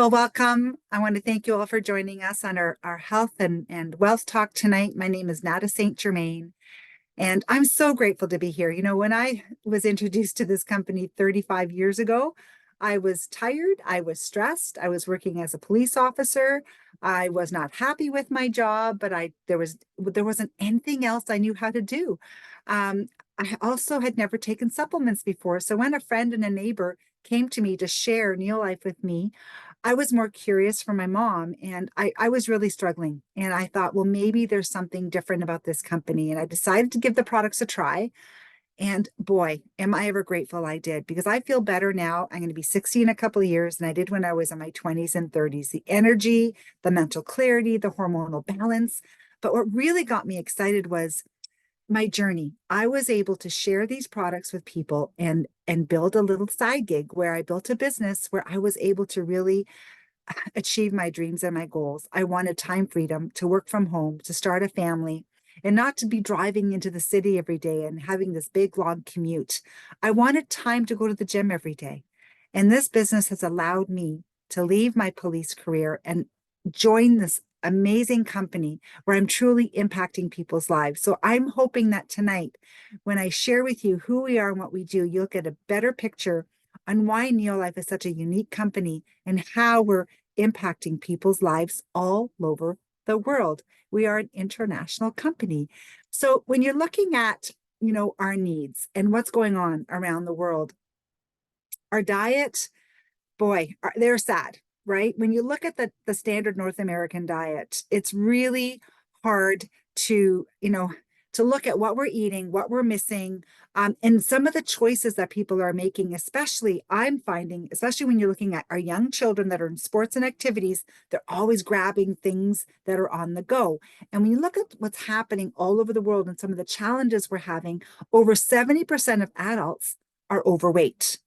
Well, welcome. I want to thank you all for joining us on our health and wealth talk tonight. My name is Nada St. Germain, and I'm so grateful to be here. When I was introduced to this company 35 years ago, I was tired, I was stressed, I was working as a police officer. I was not happy with my job, but there wasn't anything else I knew how to do. Um, I also had never taken supplements before. So when a friend and a neighbor came to me to share Neolife with me, I was more curious for my mom, and I was really struggling. And I thought, well, maybe there's something different about this company. And I decided to give the products a try. And boy, am I ever grateful I did, because I feel better now. I'm going to be 60 in a couple of years than I did when I was in my 20s and 30s. The energy, the mental clarity, the hormonal balance. But what really got me excited was my journey. I was able to share these products with people and build a little side gig where I built a business where I was able to really achieve my dreams and my goals. I wanted time freedom to work from home, to start a family, and not to be driving into the city every day and having this big long commute. I wanted time to go to the gym every day. And this business has allowed me to leave my police career and join this amazing company where I'm truly impacting people's lives. So I'm hoping that tonight, when I share with you who we are and what we do, you'll get a better picture on why Neolife is such a unique company and how we're impacting people's lives all over the world. We are an international company. So when you're looking at, our needs and what's going on around the world, our diet, boy, they're sad, right? When you look at the standard North American diet, it's really hard to look at what we're eating, what we're missing, and some of the choices that people are making, especially I'm finding, especially when you're looking at our young children that are in sports and activities, they're always grabbing things that are on the go. And when you look at what's happening all over the world and some of the challenges we're having, over 70% of adults are overweight.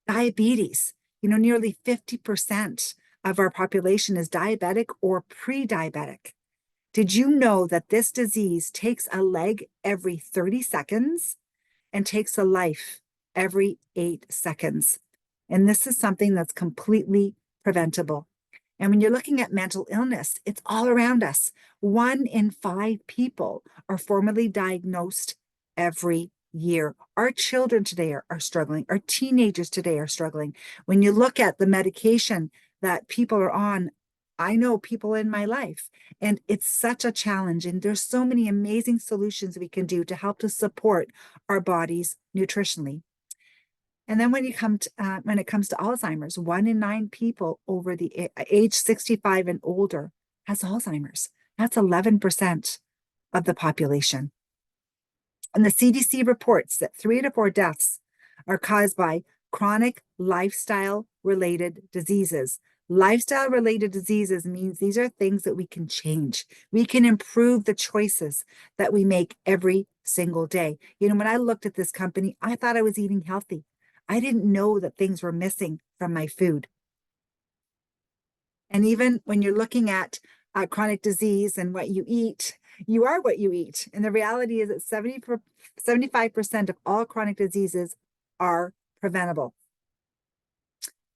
Diabetes, nearly 50% of our population is diabetic or pre-diabetic. Did you know that this disease takes a leg every 30 seconds and takes a life every 8 seconds? And this is something that's completely preventable. And when you're looking at mental illness, it's all around us. 1 in 5 people are formally diagnosed every year. Our children today are struggling. Our teenagers today are struggling. When you look at the medication that people are on, I know people in my life, and it's such a challenge. And there's so many amazing solutions we can do to help to support our bodies nutritionally. And then when it comes to Alzheimer's, 1 in 9 people over the age 65 and older has Alzheimer's. That's 11% of the population. And the CDC reports that 3 to 4 deaths are caused by chronic lifestyle related diseases. Lifestyle related diseases means these are things that we can change. We can improve the choices that we make every single day. When I looked at this company, I thought I was eating healthy. I didn't know that things were missing from my food. And even when you're looking at chronic disease and what you eat, you are what you eat. And the reality is that 75% of all chronic diseases are preventable.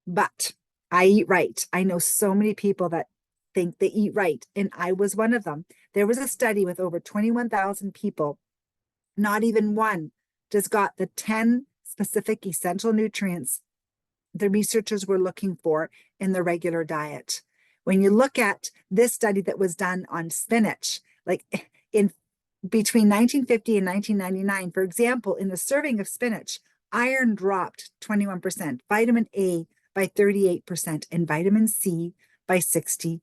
But I eat right. I know so many people that think they eat right, and I was one of them. There was a study with over 21,000 people. Not even one just got the 10 specific essential nutrients the researchers were looking for in the regular diet. When you look at this study that was done on spinach, like in between 1950 and 1999, for example, in a serving of spinach, iron dropped 21%, vitamin A by 38%, and vitamin C by 60%.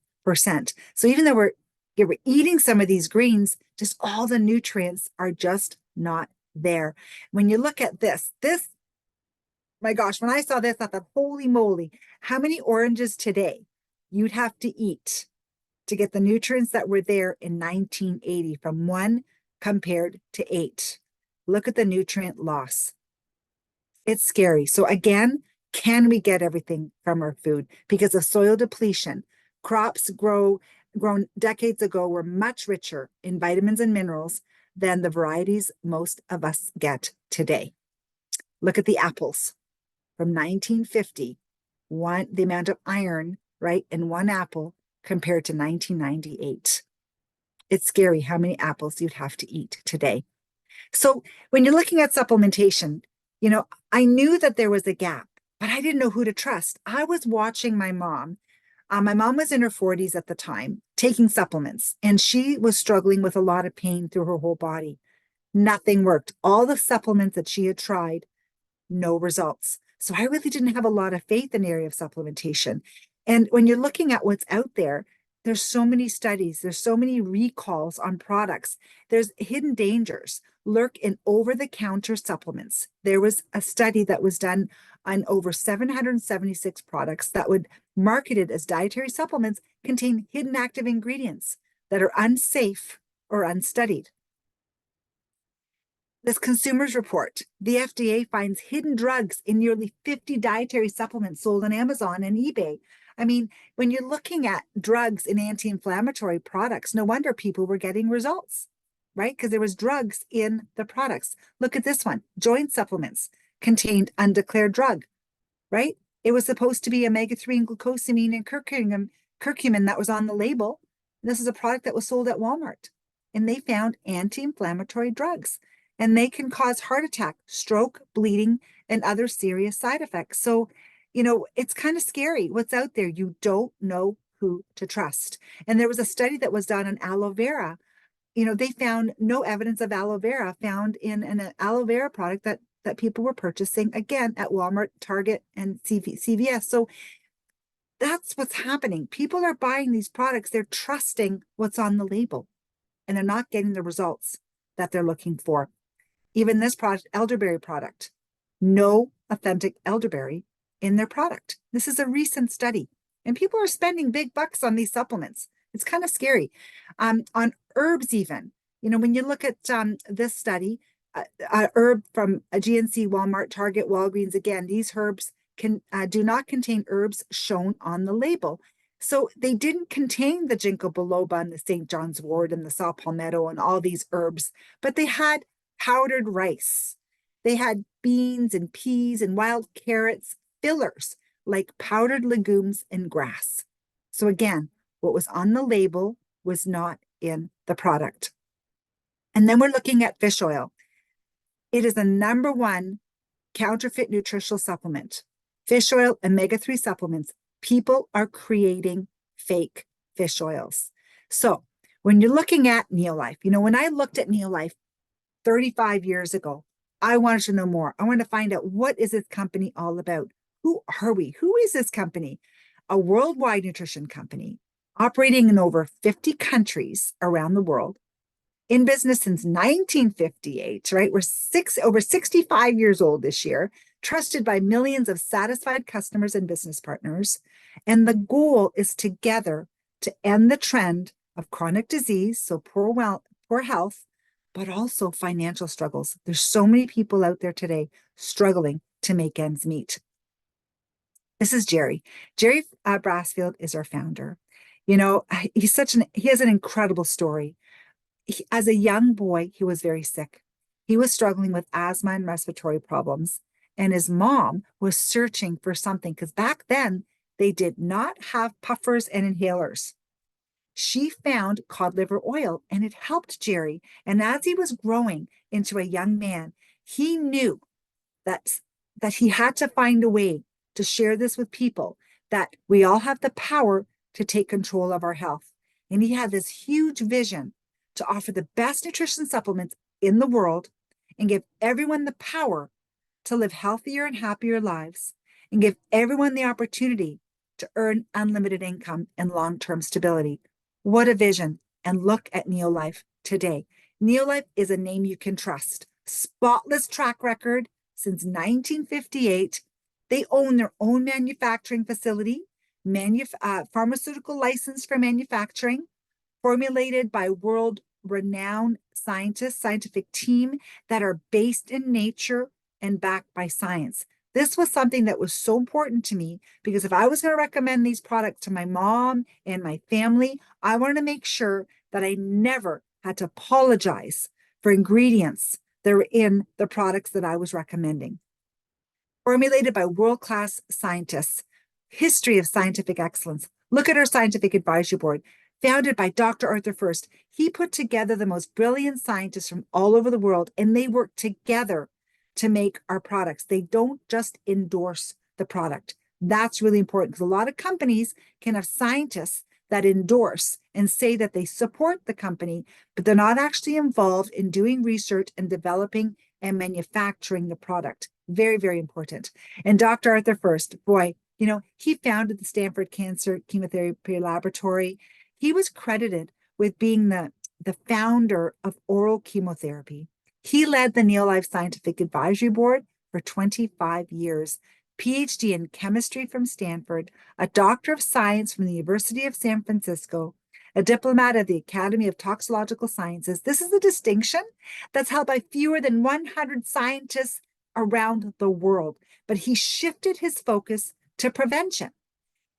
So even though we're eating some of these greens, just all the nutrients are just not there. When you look at this, my gosh, when I saw this, I thought, holy moly, how many oranges today you'd have to eat to get the nutrients that were there in 1980 from 1 compared to 8. Look at the nutrient loss. It's scary. So again, can we get everything from our food? Because of soil depletion, crops grown decades ago were much richer in vitamins and minerals than the varieties most of us get today. Look at the apples from 1950 the amount of iron, right, in one apple compared to 1998. It's scary how many apples you'd have to eat today. So when you're looking at supplementation, I knew that there was a gap, but I didn't know who to trust. I was watching my mom. My mom was in her 40s at the time, taking supplements, and she was struggling with a lot of pain through her whole body. Nothing worked. All the supplements that she had tried, no results. So I really didn't have a lot of faith in the area of supplementation. And when you're looking at what's out there, there's so many studies, there's so many recalls on products. There's hidden dangers lurk in over-the-counter supplements. There was a study that was done on over 776 products that would marketed as dietary supplements contain hidden active ingredients that are unsafe or unstudied. This Consumers Report, the FDA finds hidden drugs in nearly 50 dietary supplements sold on Amazon and eBay. I mean, when you're looking at drugs and anti-inflammatory products, no wonder people were getting results, right? Because there was drugs in the products. Look at this one, joint supplements contained undeclared drug, right? It was supposed to be omega-3 and glucosamine and curcumin that was on the label. This is a product that was sold at Walmart, and they found anti-inflammatory drugs. And they can cause heart attack, stroke, bleeding, and other serious side effects. So, it's kind of scary what's out there. You don't know who to trust. And there was a study that was done on aloe vera. They found no evidence of aloe vera found in an aloe vera product that people were purchasing, again, at Walmart, Target, and CVS. So that's what's happening. People are buying these products. They're trusting what's on the label, and they're not getting the results that they're looking for. Even this product, elderberry product, no authentic elderberry in their product. This is a recent study, and people are spending big bucks on these supplements. It's kind of scary. On herbs, even, when you look at this study, herb from a GNC, Walmart, Target, Walgreens, again, these herbs do not contain herbs shown on the label. So they didn't contain the ginkgo biloba and the St. John's wort and the saw palmetto and all these herbs, but they had powdered rice. They had beans and peas and wild carrots, fillers like powdered legumes and grass. So again, what was on the label was not in the product. And then we're looking at fish oil. It is the number one counterfeit nutritional supplement. Fish oil, omega-3 supplements. People are creating fake fish oils. So when you're looking at Neolife, when I looked at Neolife 35 years ago, I wanted to know more. I wanted to find out, what is this company all about? Who are we? Who is this company? A worldwide nutrition company operating in over 50 countries around the world, in business since 1958, right? We're over 65 years old this year, trusted by millions of satisfied customers and business partners. And the goal is together to end the trend of chronic disease, so poor health, but also financial struggles. There's so many people out there today struggling to make ends meet. This is Jerry. Jerry Brasfield is our founder. He has an incredible story. As a young boy, he was very sick. He was struggling with asthma and respiratory problems. And his mom was searching for something, because back then they did not have puffers and inhalers. She found cod liver oil, and it helped Jerry. And as he was growing into a young man, he knew that he had to find a way to share this with people, that we all have the power to take control of our health. And he had this huge vision to offer the best nutrition supplements in the world and give everyone the power to live healthier and happier lives, and give everyone the opportunity to earn unlimited income and long-term stability. What a vision. And look at Neolife today. Neolife is a name you can trust. Spotless track record since 1958. They own their own manufacturing facility, pharmaceutical license for manufacturing, formulated by world-renowned scientists, scientific team that are based in nature and backed by science. This was something that was so important to me, because if I was going to recommend these products to my mom and my family, I wanted to make sure that I never had to apologize for ingredients that were in the products that I was recommending. Formulated by world-class scientists, history of scientific excellence. Look at our scientific advisory board, founded by Dr. Arthur First. He put together the most brilliant scientists from all over the world, and they work together to make our products. They don't just endorse the product. That's really important because a lot of companies can have scientists that endorse and say that they support the company, but they're not actually involved in doing research and developing and manufacturing the product. Very, very important. And Dr. Arthur First, boy, he founded the Stanford Cancer Chemotherapy Laboratory. He was credited with being the founder of oral chemotherapy. He led the Neolife Scientific Advisory Board for 25 years, PhD in chemistry from Stanford, a doctor of science from the University of San Francisco, a diplomat of the Academy of Toxicological Sciences. This is a distinction that's held by fewer than 100 scientists around the world. But he shifted his focus to prevention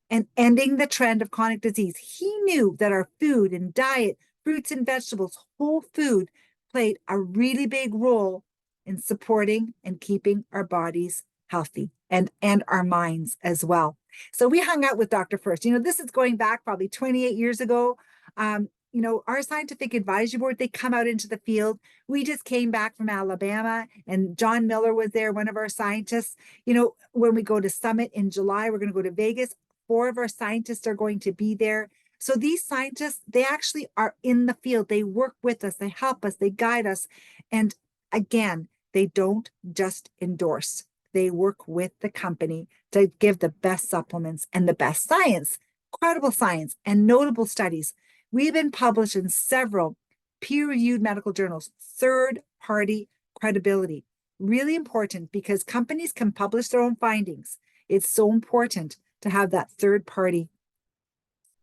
and ending the trend of chronic disease. He knew that our food and diet, fruits and vegetables, whole food, played a really big role in supporting and keeping our bodies healthy and our minds as well. So we hung out with Dr. First. This is going back probably 28 years ago. Our scientific advisory board, they come out into the field. We just came back from Alabama, and John Miller was there, one of our scientists. When we go to Summit in July, we're going to go to Vegas. 4 of our scientists are going to be there. So these scientists, they actually are in the field. They work with us, they help us, they guide us. And again, they don't just endorse. They work with the company to give the best supplements and the best science, credible science, and notable studies. We've been published in several peer-reviewed medical journals, third-party credibility. Really important because companies can publish their own findings. It's so important to have that third-party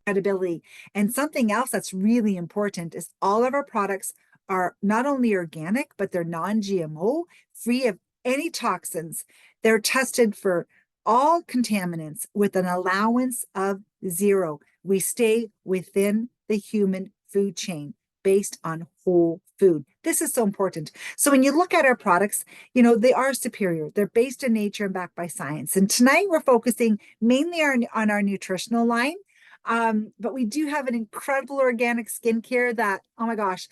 credibility. And something else that's really important is all of our products are not only organic, but they're non-GMO, free of any toxins. They're tested for all contaminants with an allowance of 0. We stay within the human food chain based on whole food. This is so important. So when you look at our products, they are superior. They're based in nature and backed by science. And tonight we're focusing mainly on our nutritional line. But we do have an incredible organic skincare that, oh my gosh,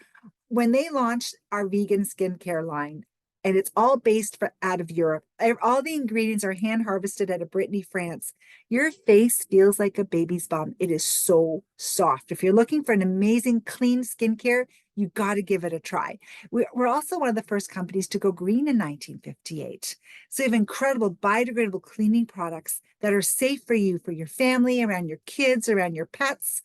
when they launched our vegan skincare line, and it's all based out of Europe. All the ingredients are hand harvested out of Brittany, France. Your face feels like a baby's bum. It is so soft. If you're looking for an amazing, clean skincare, you got to give it a try. We're also one of the first companies to go green in 1958. So you have incredible biodegradable cleaning products that are safe for you, for your family, around your kids, around your pets.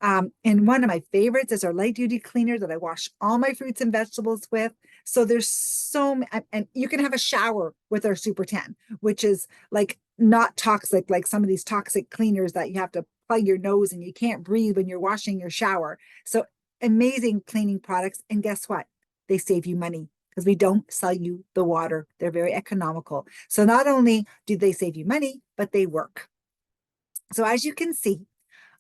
And one of my favorites is our light duty cleaner that I wash all my fruits and vegetables with. So there's and you can have a shower with our Super 10, which is like not toxic, like some of these toxic cleaners that you have to plug your nose and you can't breathe when you're washing your shower. So amazing cleaning products. And guess what? They save you money because we don't sell you the water. They're very economical. So not only do they save you money, but they work. So as you can see,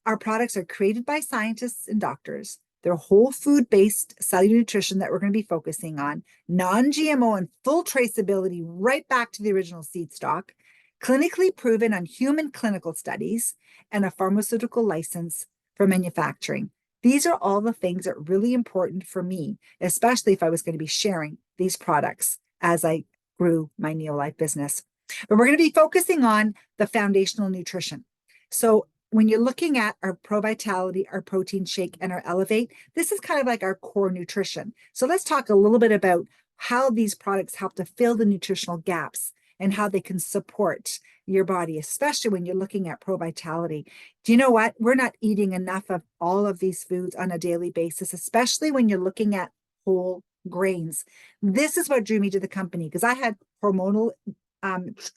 our products are created by scientists and doctors. They're whole food-based cellular nutrition that we're going to be focusing on, non-GMO and full traceability right back to the original seed stock, clinically proven on human clinical studies, and a pharmaceutical license for manufacturing. These are all the things that are really important for me, especially if I was going to be sharing these products as I grew my Neolife business. But we're going to be focusing on the foundational nutrition. So when you're looking at our Pro Vitality, our protein shake, and our Elevate, this is kind of like our core nutrition. So let's talk a little bit about how these products help to fill the nutritional gaps and how they can support your body, especially when you're looking at Pro Vitality. Do you know what? We're not eating enough of all of these foods on a daily basis, especially when you're looking at whole grains. This is what drew me to the company because I had hormonal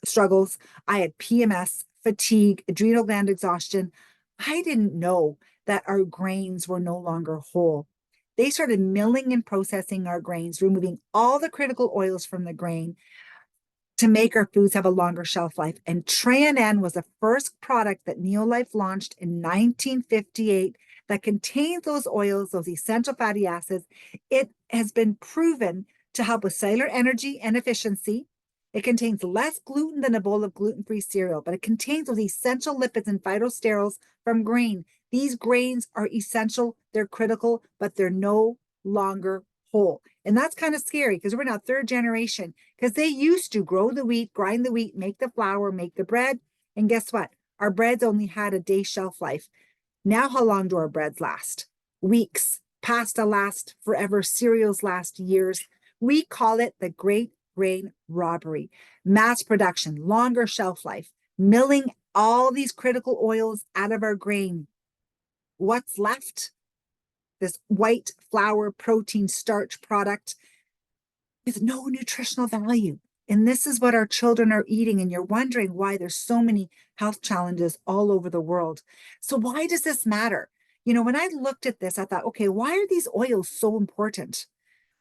struggles. I had PMS, fatigue, adrenal gland exhaustion. I didn't know that our grains were no longer whole. They started milling and processing our grains, removing all the critical oils from the grain to make our foods have a longer shelf life. And Tran was the first product that Neolife launched in 1958 that contains those oils, those essential fatty acids. It has been proven to help with cellular energy and efficiency. It contains less gluten than a bowl of gluten-free cereal, but it contains those essential lipids and phytosterols from grain. These grains are essential, they're critical, but they're no longer whole. And that's kind of scary because we're now third generation, because they used to grow the wheat, grind the wheat, make the flour, make the bread. And guess what? Our breads only had a day shelf life. Now, how long do our breads last? Weeks. Pasta lasts forever. Cereals last years. We call it the great grain robbery. Mass production, longer shelf life, milling all these critical oils out of our grain. What's left? This white flour protein starch product with no nutritional value. And this is what our children are eating. And you're wondering why there's so many health challenges all over the world. So why does this matter? You know, when I looked at this, I thought, okay, why are these oils so important?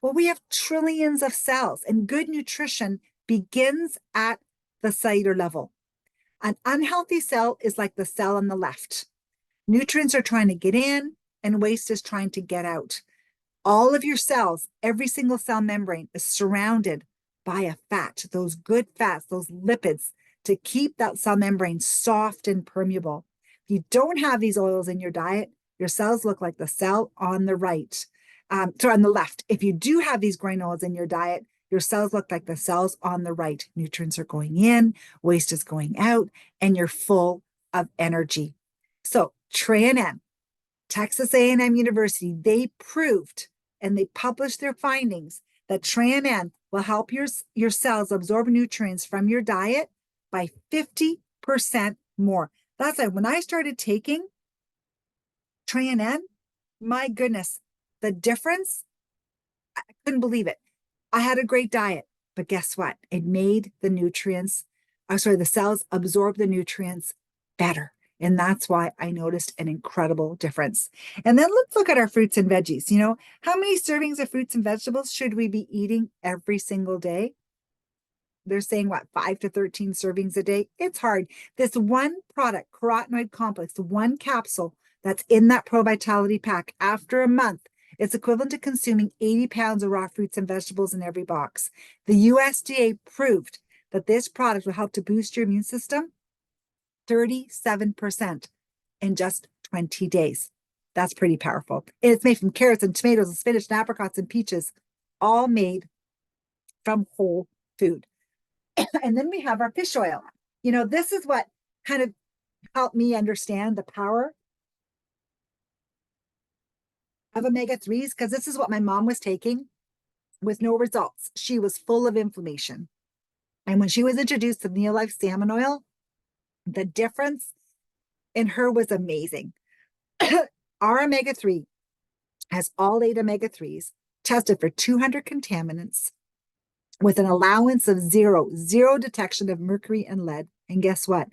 Well, we have trillions of cells, and good nutrition begins at the cellular level. An unhealthy cell is like the cell on the left. Nutrients are trying to get in, and waste is trying to get out. All of your cells, every single cell membrane is surrounded by a fat, those good fats, those lipids to keep that cell membrane soft and permeable. If you don't have these oils in your diet, your cells look like the cell on the right, on the left. If you do have these grain oils in your diet, your cells look like the cells on the right. Nutrients are going in, waste is going out, and you're full of energy. So TreaNN, Texas A&M University, they proved and they published their findings that TreaNN will help your cells absorb nutrients from your diet by 50% more. That's like when I started taking TreaNN, my goodness, the difference, I couldn't believe it. I had a great diet, but guess what? It made the cells absorb the nutrients better. And that's why I noticed an incredible difference. And then let's look at our fruits and veggies. You know, how many servings of fruits and vegetables should we be eating every single day? They're saying what, 5 to 13 servings a day? It's hard. This one product, carotenoid complex, the one capsule that's in that Pro Vitality pack, after a month, it's equivalent to consuming 80 pounds of raw fruits and vegetables in every box. The USDA proved that this product will help to boost your immune system 37% in just 20 days. That's pretty powerful. And it's made from carrots and tomatoes and spinach and apricots and peaches, all made from whole food. And then we have our fish oil. You know, this is what kind of helped me understand the power of omega-3s, because this is what my mom was taking with no results. She was full of inflammation. And when she was introduced to Neolife salmon oil, the difference in her was amazing. Our omega-3 has all 8 omega-3s tested for 200 contaminants with an allowance of zero detection of mercury and lead. And guess what?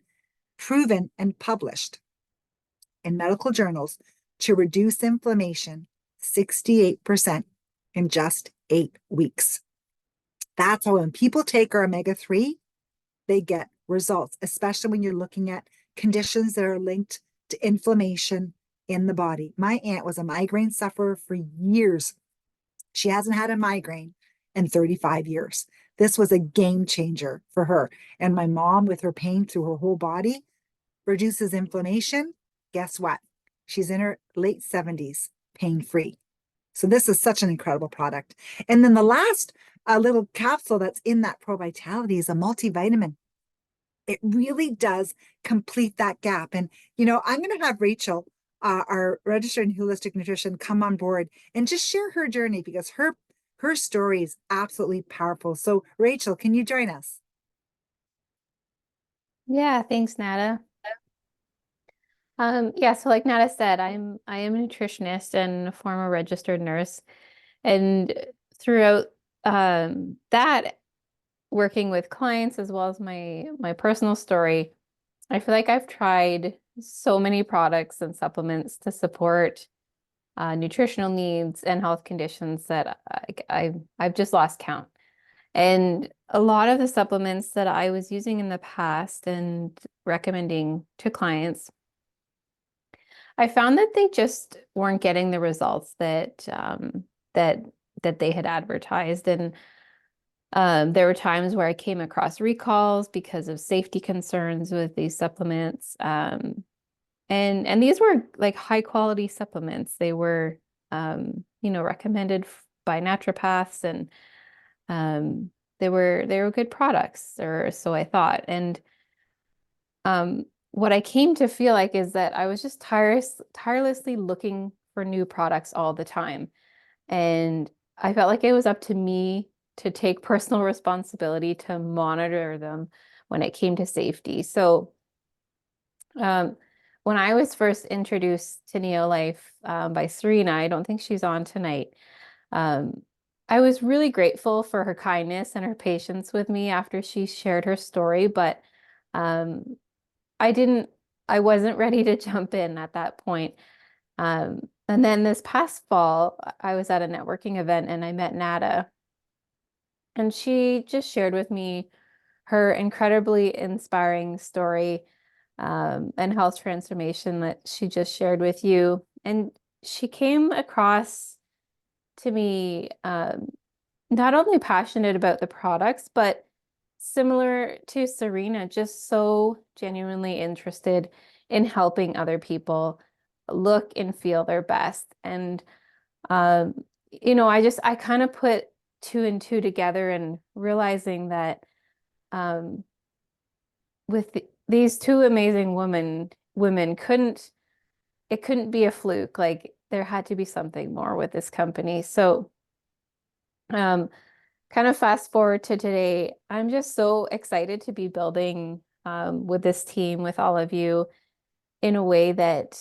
Proven and published in medical journals to reduce inflammation 68% in just 8 weeks. That's how when people take our omega-3, they get results, especially when you're looking at conditions that are linked to inflammation in the body. My aunt was a migraine sufferer for years. She hasn't had a migraine in 35 years. This was a game changer for her. And my mom, with her pain through her whole body, reduces inflammation. Guess what? She's in her late 70s, pain-free. So this is such an incredible product. And then the last little capsule that's in that Pro Vitality is a multivitamin. It really does complete that gap. And, you know, I'm going to have Rachel, our registered in holistic nutrition, come on board and just share her journey, because her story is absolutely powerful. So Rachel, can you join us? Yeah, thanks, Nada. Yeah, so like Nada said, I am a nutritionist and a former registered nurse. And throughout that, working with clients as well as my personal story, I feel like I've tried so many products and supplements to support nutritional needs and health conditions that I've just lost count. And a lot of the supplements that I was using in the past and recommending to clients, I found that they just weren't getting the results that that they had advertised. And There were times where I came across recalls because of safety concerns with these supplements. And these were like high quality supplements. They were, recommended by naturopaths, and they were good products, or so I thought. And what I came to feel like is that I was just tirelessly looking for new products all the time. And I felt like it was up to me to take personal responsibility to monitor them when it came to safety. So um, when I was first introduced to Neolife by Serena, I don't think she's on tonight. Um, I was really grateful for her kindness and her patience with me after she shared her story, but um, I didn't, I wasn't ready to jump in at that point. And then this past fall, I was at a networking event and I met Nada, and she just shared with me her incredibly inspiring story and health transformation that she just shared with you. And she came across to me not only passionate about the products, but similar to Serena, just so genuinely interested in helping other people look and feel their best. And, I kind of put two and two together and realizing that um, with these two amazing women it couldn't be a fluke. Like there had to be something more with this company. So, um, kind of fast forward to today, I'm just so excited to be building with this team, with all of you, in a way that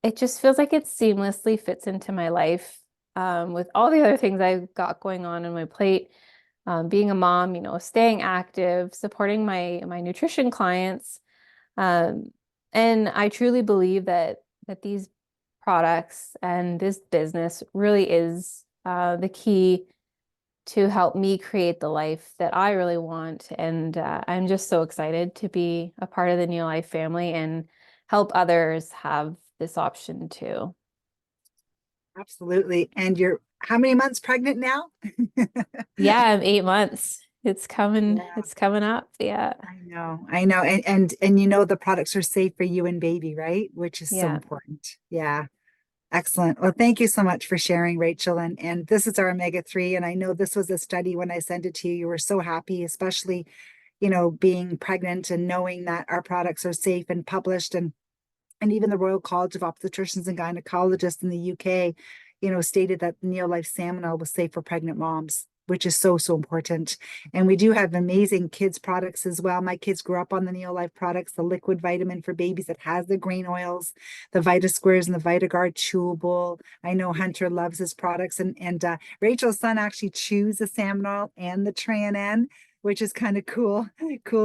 it just feels like it seamlessly fits into my life with all the other things I've got going on in my plate. Being a mom, staying active, supporting my nutrition clients. Um, and I truly believe that these products and this business really is the key to help me create the life that I really want. And I'm just so excited to be a part of the Neolife family and help others have this option too. Absolutely. And you're how many months pregnant now? Yeah, I'm 8 months. Yeah, It's coming up. Yeah. I know. I know. And you know the products are safe for you and baby, right? Which is so Yeah. important. Yeah. Excellent. Well, thank you so much for sharing, Rachel. And this is our omega-3. And I know this was a study when I sent it to you. You were so happy, especially, being pregnant and knowing that our products are safe and published, and even the Royal College of Obstetricians and Gynecologists in the UK, stated that Neolife salmon oil was safe for pregnant moms, which is so, so important. And we do have amazing kids products as well. My kids grew up on the Neolife products, the liquid vitamin for babies that has the grain oils, the Vita Squares and the VitaGuard chewable. I know Hunter loves his products, and Rachel's son actually chews the salmon oil and the Tran, which is kind of cool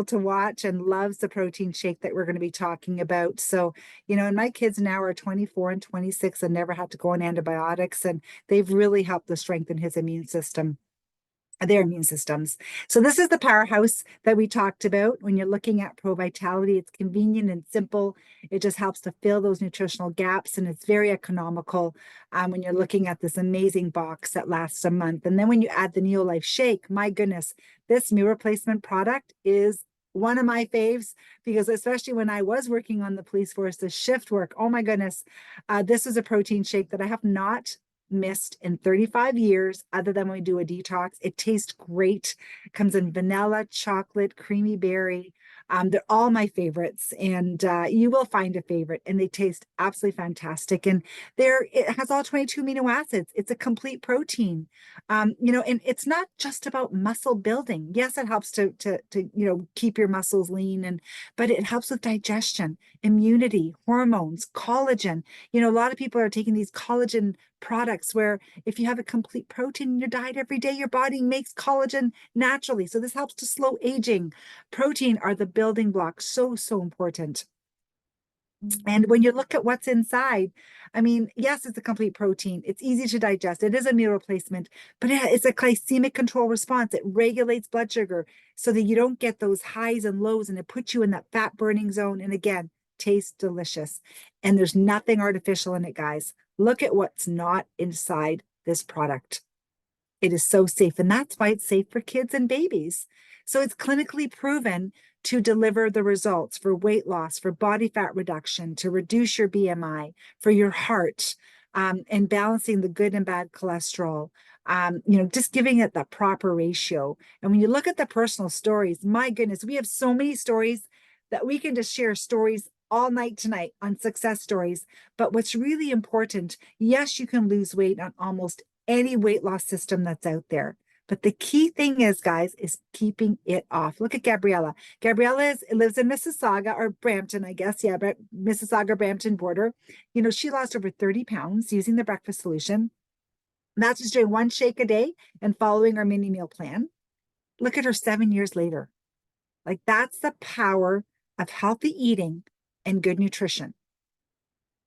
to watch, and loves the protein shake that we're going to be talking about. So, and my kids now are 24 and 26 and never had to go on antibiotics, and they've really helped to strengthen his immune system, their immune systems. So this is the powerhouse that we talked about. When you're looking at Pro Vitality, it's convenient and simple. It just helps to fill those nutritional gaps, and it's very economical when you're looking at this amazing box that lasts a month. And then when you add the Neolife Shake, my goodness, this meal replacement product is one of my faves, because especially when I was working on the police force, the shift work, oh my goodness, this is a protein shake that I have not missed in 35 years, other than when we do a detox. It tastes great. It comes in vanilla, chocolate, creamy berry. They're all my favorites, and you will find a favorite, and they taste absolutely fantastic. And it has all 22 amino acids. It's a complete protein, and it's not just about muscle building. Yes, it helps to keep your muscles lean, but it helps with digestion, immunity, hormones, collagen. A lot of people are taking these collagen products where if you have a complete protein in your diet every day, your body makes collagen naturally. So this helps to slow aging. Protein are the building blocks, so, so important. And when you look at what's inside, I mean, yes, it's a complete protein. It's easy to digest. It is a meal replacement, but it's a glycemic control response. It regulates blood sugar so that you don't get those highs and lows, and it puts you in that fat burning zone. And again, tastes delicious. And there's nothing artificial in it, guys. Look at what's not inside this product. It is so safe, and that's why it's safe for kids and babies. So it's clinically proven to deliver the results for weight loss, for body fat reduction, to reduce your BMI, for your heart, and balancing the good and bad cholesterol. Just giving it the proper ratio. And when you look at the personal stories, my goodness, we have so many stories that we can just share stories all night tonight on success stories. But what's really important, yes, you can lose weight on almost any weight loss system that's out there. But the key thing is, guys, is keeping it off. Look at Gabriella. Gabriella lives in Mississauga or Brampton, I guess. Yeah, but Mississauga, Brampton border. She lost over 30 pounds using the breakfast solution. That's just doing one shake a day and following our mini meal plan. Look at her 7 years later. Like, that's the power of healthy eating and good nutrition.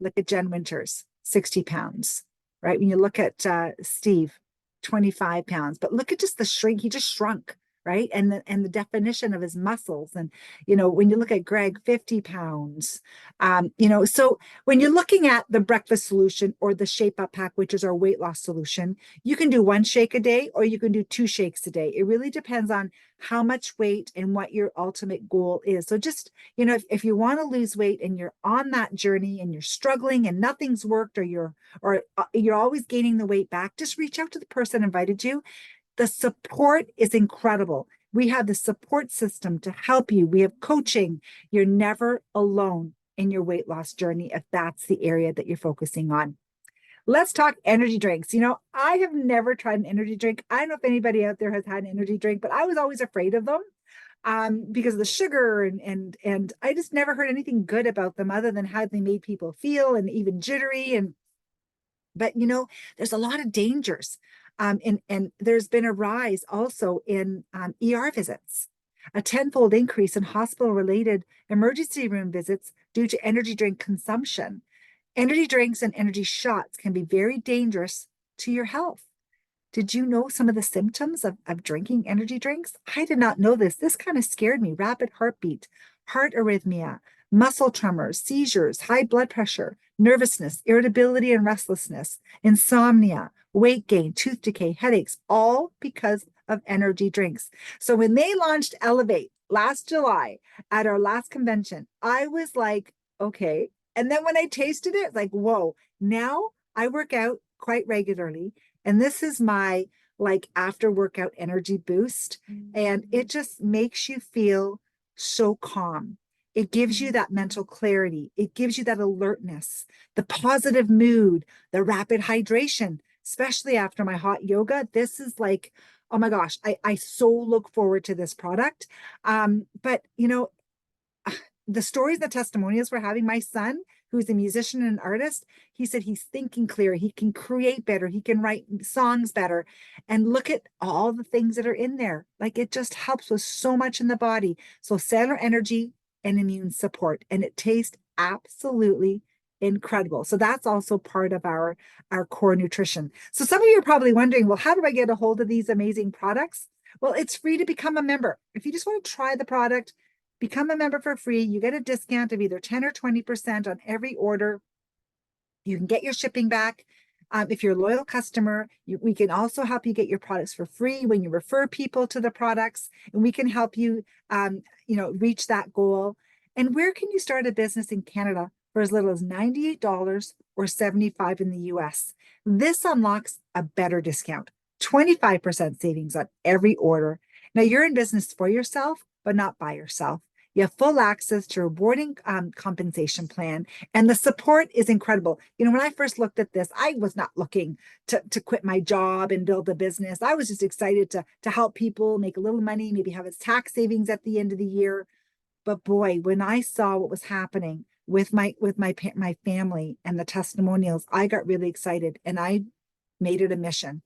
Look at Jen Winters, 60 pounds, right? When you look at Steve, 25 pounds, but look at just the shrink. He just shrunk, right? And the definition of his muscles. And, when you look at Greg, 50 pounds, so when you're looking at the breakfast solution or the Shape Up Pack, which is our weight loss solution, you can do one shake a day or you can do 2 shakes a day. It really depends on how much weight and what your ultimate goal is. So just, if you want to lose weight and you're on that journey and you're struggling and nothing's worked, or you're always gaining the weight back, just reach out to the person that invited you. The support is incredible. We have the support system to help you. We have coaching. You're never alone in your weight loss journey if that's the area that you're focusing on. Let's talk energy drinks. I have never tried an energy drink. I don't know if anybody out there has had an energy drink, but I was always afraid of them because of the sugar and I just never heard anything good about them other than how they made people feel and even jittery. But there's a lot of dangers. And there's been a rise also in ER visits, a tenfold increase in hospital-related emergency room visits due to energy drink consumption. Energy drinks and energy shots can be very dangerous to your health. Did you know some of the symptoms of drinking energy drinks? I did not know this. This kind of scared me. Rapid heartbeat, heart arrhythmia, muscle tremors, seizures, high blood pressure, nervousness, irritability and restlessness, insomnia, weight gain, tooth decay, headaches, all because of energy drinks. So when they launched Elevate last July at our last convention, I was like, okay. And then when I tasted it, like, whoa, now I work out quite regularly. And this is my after workout energy boost. And it just makes you feel so calm. It gives you that mental clarity. It gives you that alertness, the positive mood, the rapid hydration, especially after my hot yoga. This is like, oh my gosh, I so look forward to this product. But the stories, the testimonials we're having, my son, who's a musician and an artist, he said he's thinking clearer. He can create better. He can write songs better. And look at all the things that are in there. Like, it just helps with so much in the body. So cellular energy and immune support. And it tastes absolutely incredible. So that's also part of our core nutrition. So some of you are probably wondering, well, how do I get a hold of these amazing products? Well, it's free to become a member. If you just want to try the product, become a member for free. You get a discount of either 10 or 20% on every order. You can get your shipping back. If you're a loyal customer, we can also help you get your products for free when you refer people to the products, and we can help you, reach that goal. And where can you start a business in Canada for as little as $98 or $75 in the US? This unlocks a better discount, 25% savings on every order. Now, you're in business for yourself, but not by yourself. You have full access to a rewarding compensation plan, and the support is incredible. When I first looked at this, I was not looking to quit my job and build a business. I was just excited to help people make a little money, maybe have its tax savings at the end of the year. But boy, when I saw what was happening with my family and the testimonials, I got really excited, and I made it a mission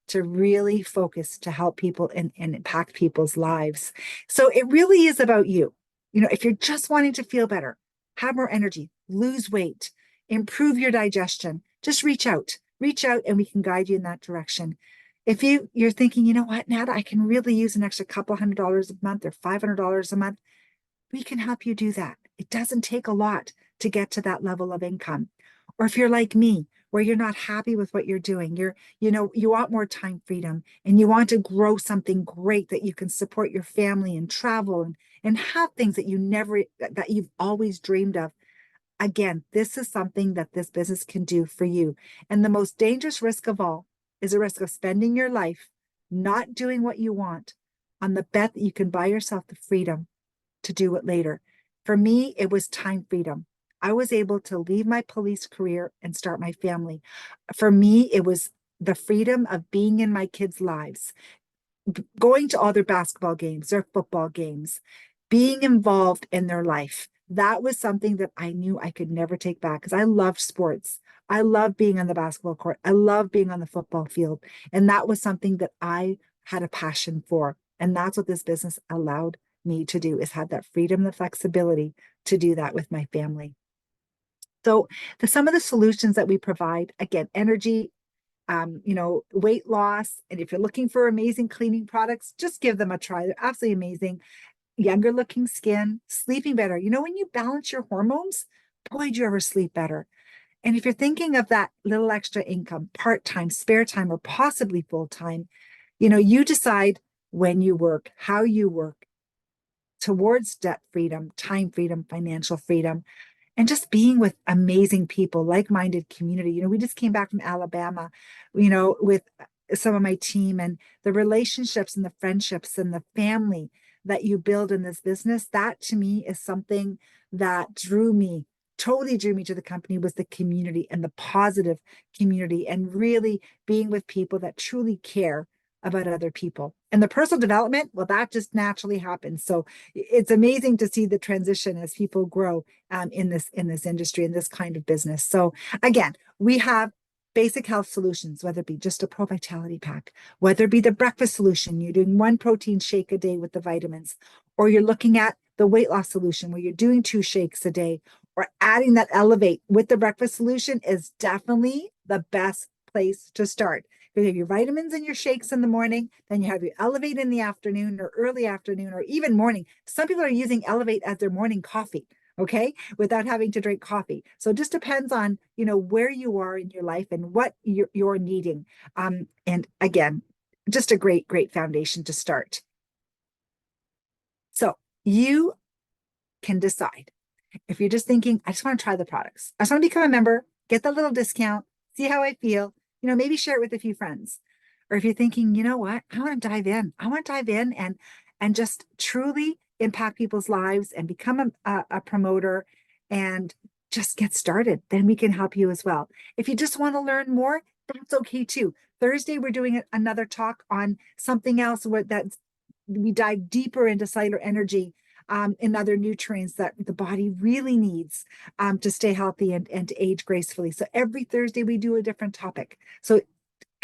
to really focus to help people and impact people's lives. So it really is about you. If you're just wanting to feel better, have more energy, lose weight, improve your digestion, just reach out and we can guide you in that direction. If you're thinking, you know what, Nat, I can really use an extra couple $100 a month or $500 a month, we can help you do that. It doesn't take a lot to get to that level of income. Or if you're like me, where you're not happy with what you're doing, you want more time freedom and you want to grow something great that you can support your family and travel and have things that that you've always dreamed of. Again, this is something that this business can do for you. And the most dangerous risk of all is a risk of spending your life not doing what you want on the bet that you can buy yourself the freedom to do it later. For me, it was time freedom. I was able to leave my police career and start my family. For me, it was the freedom of being in my kids' lives, going to all their basketball games, their football games, being involved in their life. That was something that I knew I could never take back because I loved sports. I love being on the basketball court. I love being on the football field. And that was something that I had a passion for. And that's what this business allowed me to do, is have that freedom, the flexibility to do that with my family. So some of the solutions that we provide, again, energy, weight loss. And if you're looking for amazing cleaning products, just give them a try. They're absolutely amazing. Younger looking skin, sleeping better. When you balance your hormones, boy, do you ever sleep better. And if you're thinking of that little extra income, part-time, spare time, or possibly full-time, you decide when you work, how you work towards debt freedom, time freedom, financial freedom, and just being with amazing people, like-minded community. We just came back from Alabama, with some of my team, and the relationships and the friendships and the family that you build in this business. That to me is something that totally drew me to the company, was the community and the positive community and really being with people that truly care about other people. And the personal development, well, that just naturally happens. So it's amazing to see the transition as people grow in this industry, in this kind of business. So again, we have basic health solutions, whether it be just a Pro Vitality pack, whether it be the breakfast solution, you're doing one protein shake a day with the vitamins, or you're looking at the weight loss solution where you're doing 2 shakes a day, or adding that Elevate with the breakfast solution is definitely the best place to start. You have your vitamins and your shakes in the morning, then you have your Elevate in the afternoon or early afternoon or even morning. Some people are using Elevate as their morning coffee, okay, without having to drink coffee. So it just depends on, where you are in your life and what you're needing. And again, just a great, great foundation to start. So you can decide if you're just thinking, I just want to try the products. I just want to become a member, get the little discount, see how I feel, maybe share it with a few friends. Or if you're thinking, you know what, I want to dive in. I want to dive in and just truly impact people's lives and become a promoter and just get started, then we can help you as well. If you just want to learn more, that's okay too. Thursday, we're doing another talk on something else we dive deeper into cellular energy and other nutrients that the body really needs to stay healthy and to age gracefully. So every Thursday we do a different topic. So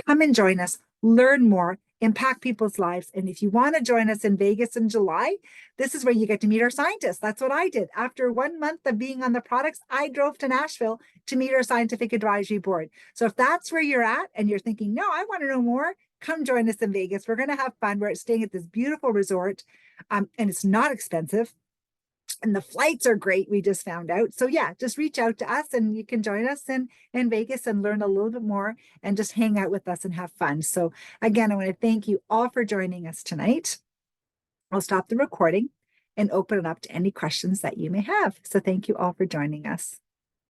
come and join us, learn more, impact people's lives. And if you want to join us in Vegas in July, this is where you get to meet our scientists. That's what I did. After 1 month of being on the products, I drove to Nashville to meet our scientific advisory board. So if that's where you're at and you're thinking, no, I want to know more, come join us in Vegas. We're going to have fun. We're staying at this beautiful resort and it's not expensive. And the flights are great. We just found out. So yeah, just reach out to us and you can join us in Vegas and learn a little bit more and just hang out with us and have fun. So again, I want to thank you all for joining us tonight. I'll stop the recording and open it up to any questions that you may have. So thank you all for joining us.